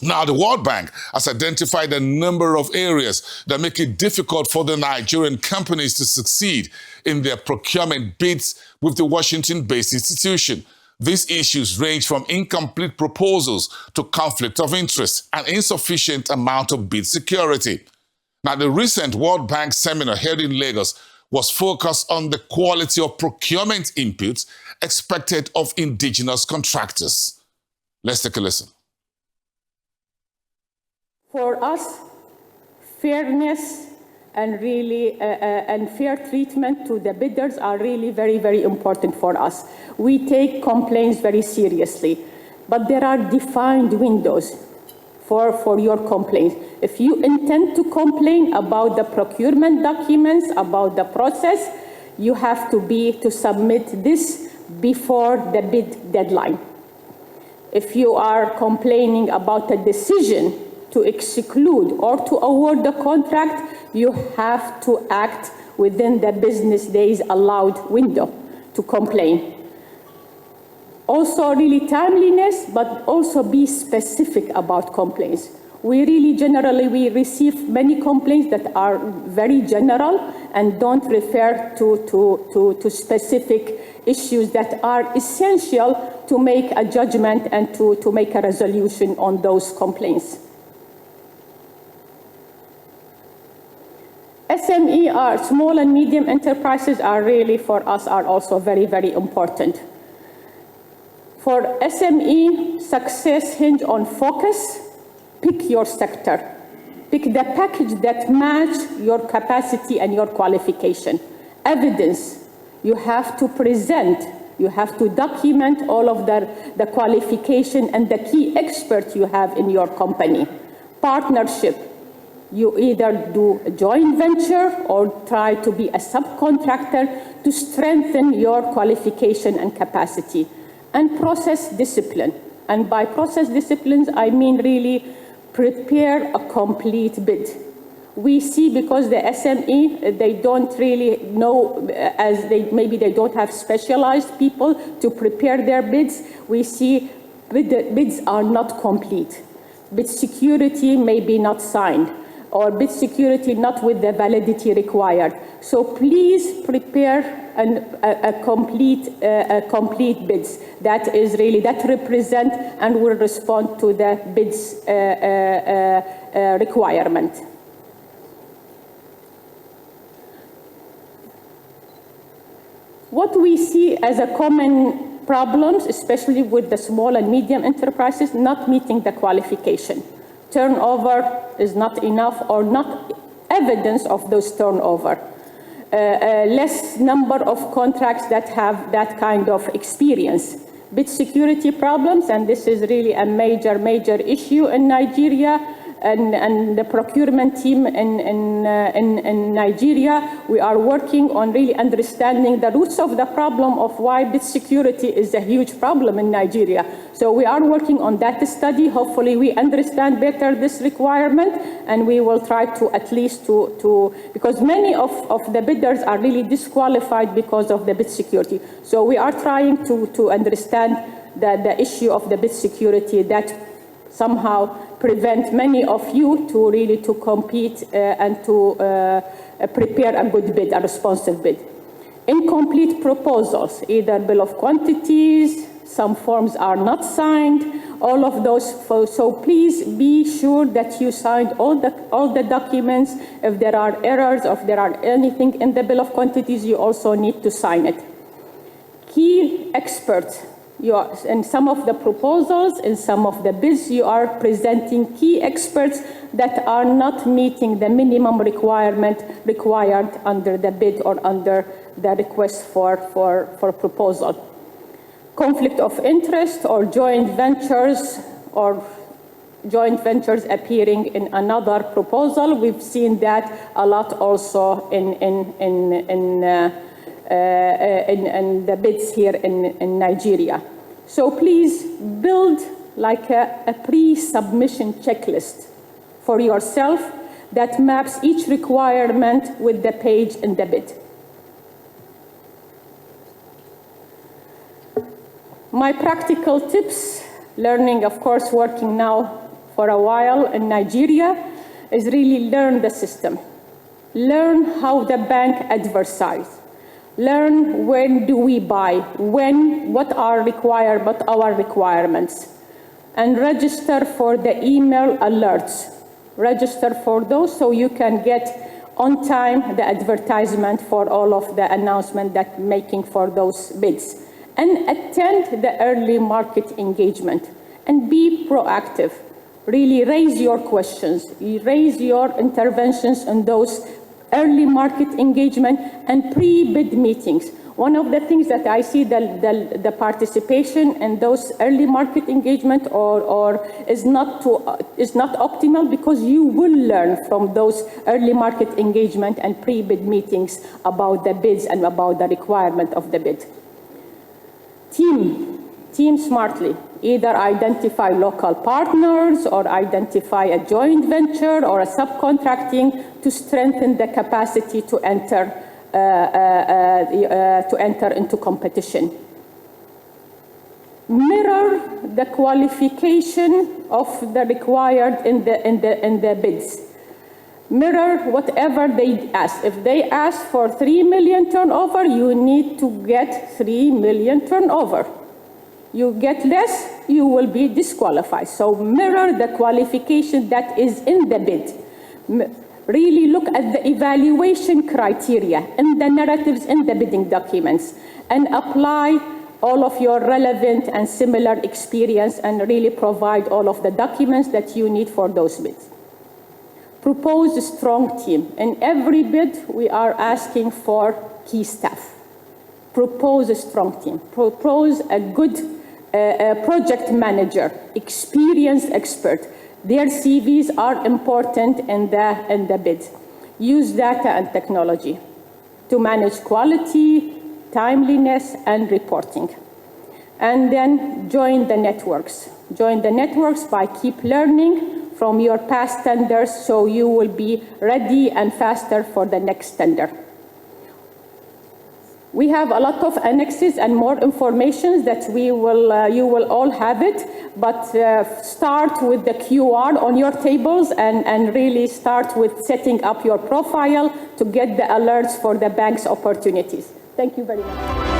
Now, the World Bank has identified a number of areas that make it difficult for the Nigerian companies to succeed in their procurement bids with the Washington-based institution. These issues range from incomplete proposals to conflict of interest and insufficient amount of bid security. Now, the recent World Bank seminar held in Lagos was focused on the quality of procurement inputs expected of indigenous contractors. Let's take a listen. For us, fairness and really and fair treatment to the bidders are really very, very important for us. We take complaints very seriously, but there are defined windows for your complaints. If you intend to complain about the procurement documents, about the process, you have to submit this before the bid deadline. If you are complaining about a decision to exclude or to award the contract, you have to act within the business days allowed window to complain. Also really timeliness, but also be specific about complaints. We receive many complaints that are very general and don't refer to specific issues that are essential to make a judgment and to make a resolution on those complaints. SME are small and medium enterprises are really for us are also very, very important. For SME, success hinge on focus. Pick your sector. Pick the package that match your capacity and your qualification. Evidence. You have to present. You have to document all of the qualification and the key experts you have in your company. Partnership. You either do a joint venture or try to be a subcontractor to strengthen your qualification and capacity. And process discipline. And by process disciplines, I mean really prepare a complete bid. We see because the SME, they don't really know, maybe they don't have specialized people to prepare their bids. We see bids are not complete. Bid security may be not signed, or bid security not with the validity required. So please prepare a complete bids that represent and will respond to the bids requirement. What we see as a common problems, especially with the small and medium enterprises, not meeting the qualification. Turnover is not enough or not evidence of those turnover. Less number of contracts that have that kind of experience. Bid security problems, and this is really a major issue in Nigeria. And the procurement team in Nigeria, we are working on really understanding the roots of the problem of why bid security is a huge problem in Nigeria. So we are working on that study. Hopefully we understand better this requirement, and we will try to at least because many of the bidders are really disqualified because of the bid security. So we are trying to understand the issue of the bid security that somehow prevent many of you to compete and to prepare a good bid, a responsive bid. Incomplete proposals, either bill of quantities, some forms are not signed, all of those. So please be sure that you signed all the documents. If there are errors, or if there are anything in the bill of quantities, you also need to sign it. Key experts. In some of the proposals, in some of the bids, you are presenting key experts that are not meeting the minimum requirement required under the bid or under the request for proposal. Conflict of interest or joint ventures appearing in another proposal. We've seen that a lot also in the bids here in Nigeria. So please build like a pre-submission checklist for yourself that maps each requirement with the page in the bid. My practical tips, learning, of course, working now for a while in Nigeria is really learn the system. Learn how the bank advertise. Learn when do we buy, what are our requirements. And register for the email alerts. Register for those so you can get on time the advertisement for all of the announcement that making for those bids. And attend the early market engagement and be proactive. Really raise your questions, raise your interventions in those early market engagement and pre-bid meetings. One of the things that I see the participation in those early market engagement is not optimal, because you will learn from those early market engagement and pre-bid meetings about the bids and about the requirement of the bid. Team smartly. Either identify local partners or identify a joint venture or a subcontracting to strengthen the capacity to enter into competition. Mirror the qualification of the required in the bids. Mirror whatever they ask. If they ask for 3 million turnover, you need to get 3 million turnover. You get less, you will be disqualified. So mirror the qualification that is in the bid. Really look at the evaluation criteria and the narratives in the bidding documents, and apply all of your relevant and similar experience, and really provide all of the documents that you need for those bids. Propose a strong team. In every bid, we are asking for key staff. Propose a strong team. Propose a good project manager, experienced expert. Their CVs are important in the bid. Use data and technology to manage quality, timeliness, and reporting. And then join the networks. Join the networks by keep learning from your past tenders, so you will be ready and faster for the next tender. We have a lot of annexes and more information that you will all have it, but start with the QR on your tables and really start with setting up your profile to get the alerts for the bank's opportunities. Thank you very much.